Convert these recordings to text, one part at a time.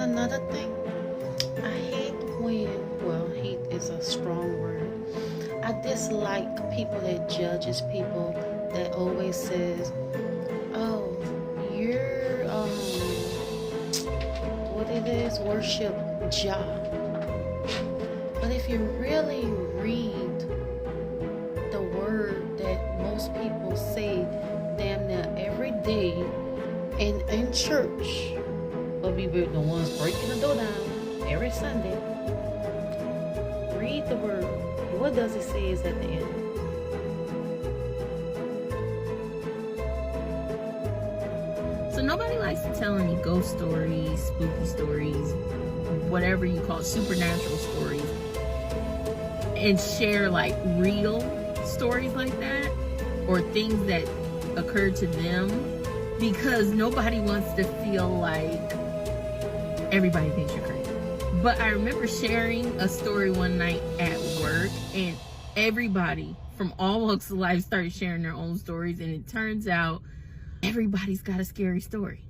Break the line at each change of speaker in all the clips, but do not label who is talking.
another thing, I hate when, well, hate is a strong word. I dislike people that judges people, that always says, oh, you're what it is, worship Jah. But if you really read the word that most people say damn near every day in church, but we were the ones breaking the door down every Sunday. Read the word. What does it say is at the end?
So nobody likes to tell any ghost stories, spooky stories, whatever you call it, supernatural stories, and share like real stories like that, or things that occurred to them, because nobody wants to feel like everybody thinks you're crazy. But I remember sharing a story one night at work, and everybody from all walks of life started sharing their own stories, and it turns out everybody's got a scary story.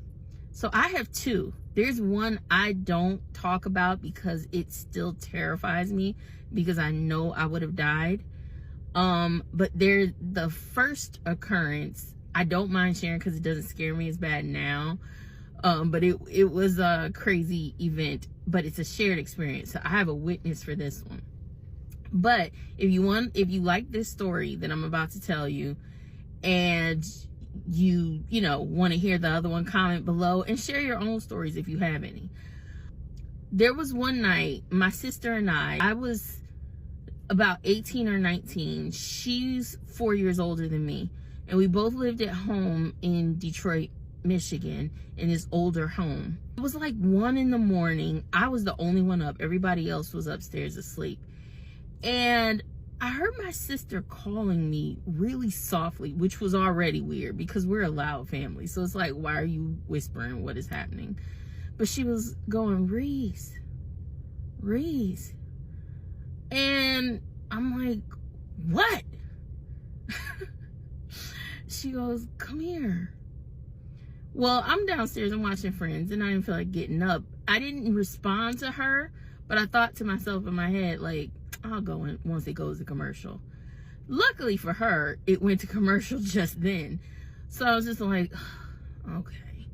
So I have two. There's one I don't talk about because it still terrifies me, because I know I would have died. But the first occurrence, I don't mind sharing because it doesn't scare me as bad now. But it was a crazy event, but it's a shared experience. So I have a witness for this one. But if you like this story that I'm about to tell you, and you want to hear the other one, comment below and share your own stories if you have any. There was one night, my sister and I was about 18 or 19. She's 4 years older than me, and we both lived at home in Detroit, Michigan, in this older home. It was like 1 in the morning. I was the only one up. Everybody else was upstairs asleep. And I heard my sister calling me really softly, which was already weird because we're a loud family. So it's like, why are you whispering? What is happening? But she was going, Reese, Reese. And I'm like, what? She goes, come here. Well, I'm downstairs, I'm watching Friends, and I didn't feel like getting up. I didn't respond to her, but I thought to myself in my head, like, I'll go in once it goes to commercial. Luckily for her, it went to commercial just then. So I was just like, okay.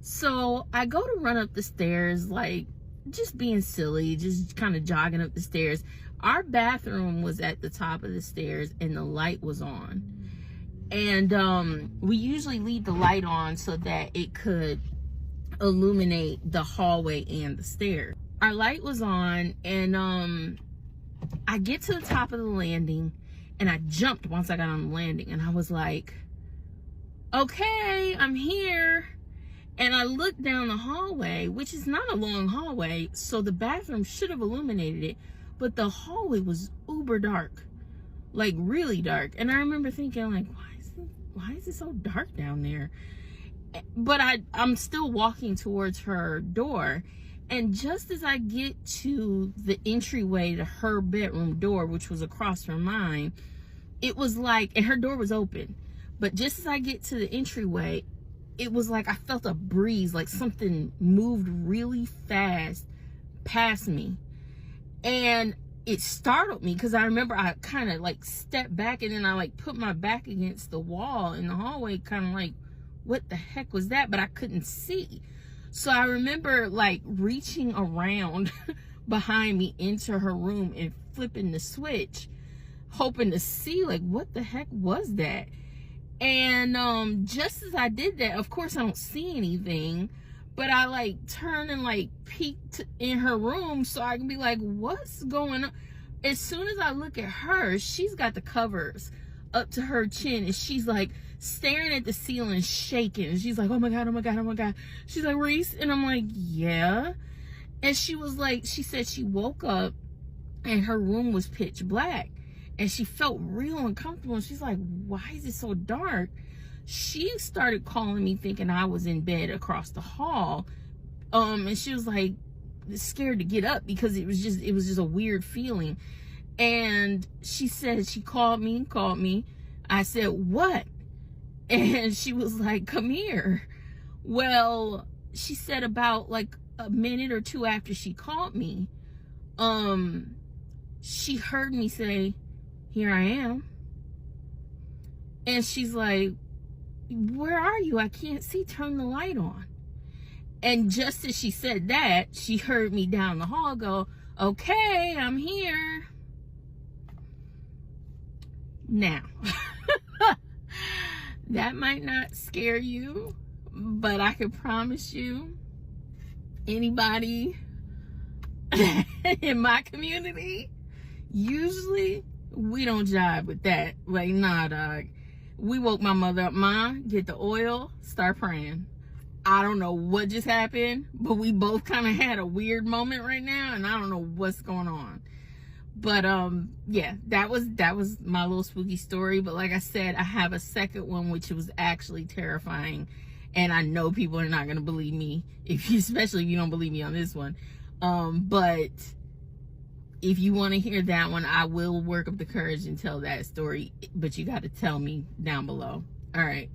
So I go to run up the stairs, like, just being silly, just kind of jogging up the stairs. Our bathroom was at the top of the stairs, and the light was on. And we usually leave the light on so that it could illuminate the hallway and the stairs. Our light was on, and I get to the top of the landing, and I jumped once I got on the landing, and I was like, okay, I'm here. And I looked down the hallway, which is not a long hallway, so the bathroom should have illuminated it, but the hallway was uber dark, like really dark. And I remember thinking, like, why is it so dark down there? But I'm still walking towards her door, and just as I get to the entryway to her bedroom door, which was across from mine, it was like, and her door was open, but just as I get to the entryway, it was like I felt a breeze, like something moved really fast past me. And it startled me because I remember I kind of like stepped back, and then I like put my back against the wall in the hallway, kind of like, what the heck was that? But I couldn't see. So I remember like reaching around behind me into her room and flipping the switch, hoping to see like, what the heck was that? And just as I did that, of course I don't see anything, but I like turn and like peeked in her room so I can be like, what's going on? As soon as I look at her, she's got the covers up to her chin, and she's like staring at the ceiling, shaking. And she's like, oh my God, oh my God, oh my God. She's like, Reese? And I'm like, yeah. And she was like, she said she woke up and her room was pitch black, and she felt real uncomfortable. And she's like, why is it so dark? She started calling me thinking I was in bed across the hall. And she was like scared to get up because it was just a weird feeling. And she said, she called me. I said, what? And she was like, come here. Well, she said about like a minute or two after she called me, she heard me say, "Here I am." And she's like, "Where are you? I can't see. Turn the light on." And just as she said that, she heard me down the hall go, "Okay, I'm here." Now, that might not scare you, but I can promise you, anybody in my community, usually we don't jive with that. Like, nah, dog. We woke my mother up. "Ma, get the oil, start praying." I don't know what just happened, but we both kind of had a weird moment right now, and I don't know what's going on. But yeah, that was my little spooky story. But like I said, I have a second one which was actually terrifying, and I know people are not going to believe me, especially if you don't believe me on this one. But if you want to hear that one, I will work up the courage and tell that story, but you got to tell me down below. All right.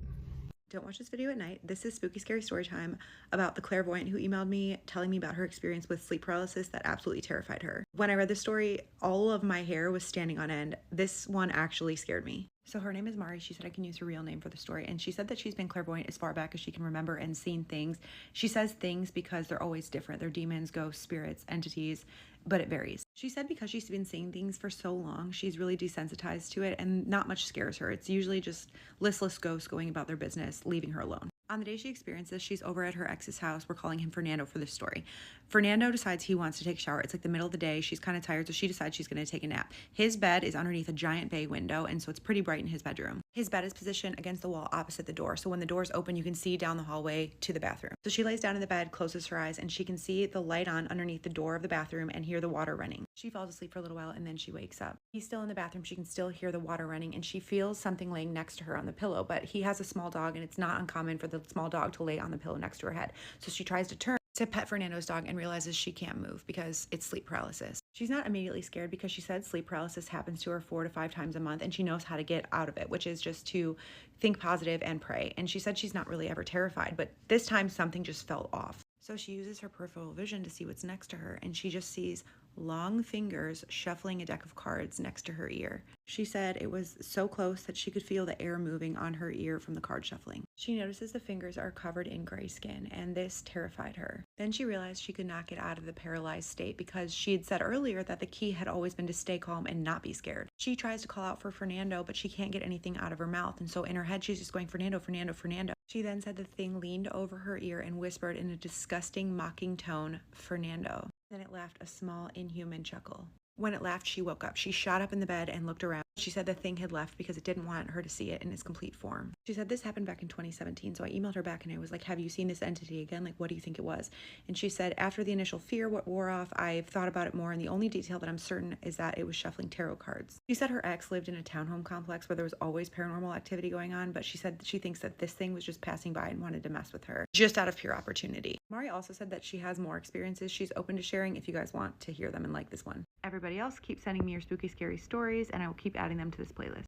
Don't watch this video at night. This is spooky scary story time about the clairvoyant who emailed me telling me about her experience with sleep paralysis that absolutely terrified her. When I read this story, all of my hair was standing on end. This one actually scared me. So her name is Mari. She said I can use her real name for the story. And she said that she's been clairvoyant as far back as she can remember and seen things. She says things because they're always different. They're demons, ghosts, spirits, entities, but it varies. She said because she's been seeing things for so long, she's really desensitized to it and not much scares her. It's usually just listless ghosts going about their business, leaving her alone. On the day she experienced this, she's over at her ex's house. We're calling him Fernando for this story. Fernando decides he wants to take a shower. It's like the middle of the day. She's kind of tired, so she decides she's going to take a nap. His bed is underneath a giant bay window, and so it's pretty bright in his bedroom. His bed is positioned against the wall opposite the door, so when the door's open, you can see down the hallway to the bathroom. So she lays down in the bed, closes her eyes, and she can see the light on underneath the door of the bathroom and hear the water running. She falls asleep for a little while, and then she wakes up. He's still in the bathroom. She can still hear the water running, and she feels something laying next to her on the pillow, but he has a small dog, and it's not uncommon for the small dog to lay on the pillow next to her head. So she tries to turn to pet Fernando's dog and realizes she can't move because it's sleep paralysis. She's not immediately scared because she said sleep paralysis happens to her 4 to 5 times a month, and she knows how to get out of it, which is just to think positive and pray. And she said she's not really ever terrified, but this time something just felt off. So she uses her peripheral vision to see what's next to her, and she just sees long fingers shuffling a deck of cards next to her ear. She said it was so close that she could feel the air moving on her ear from the card shuffling. She notices the fingers are covered in gray skin, and this terrified her. Then she realized she could not get out of the paralyzed state because she had said earlier that the key had always been to stay calm and not be scared. She tries to call out for Fernando, but she can't get anything out of her mouth, and so in her head she's just going, "Fernando, Fernando, Fernando." She then said the thing leaned over her ear and whispered in a disgusting, mocking tone, "Fernando." Then it laughed a small, inhuman chuckle. When it laughed, she woke up. She shot up in the bed and looked around. She said the thing had left because it didn't want her to see it in its complete form. She said this happened back in 2017, so I emailed her back and I was like, "Have you seen this entity again? Like, what do you think it was?" And she said, after the initial fear wore off, I've thought about it more, and the only detail that I'm certain is that it was shuffling tarot cards. She said her ex lived in a townhome complex where there was always paranormal activity going on, but she said that she thinks that this thing was just passing by and wanted to mess with her, just out of pure opportunity. Mari also said that she has more experiences she's open to sharing if you guys want to hear them and like this one. Everybody else, keep sending me your spooky, scary stories, and I will keep adding them to this playlist.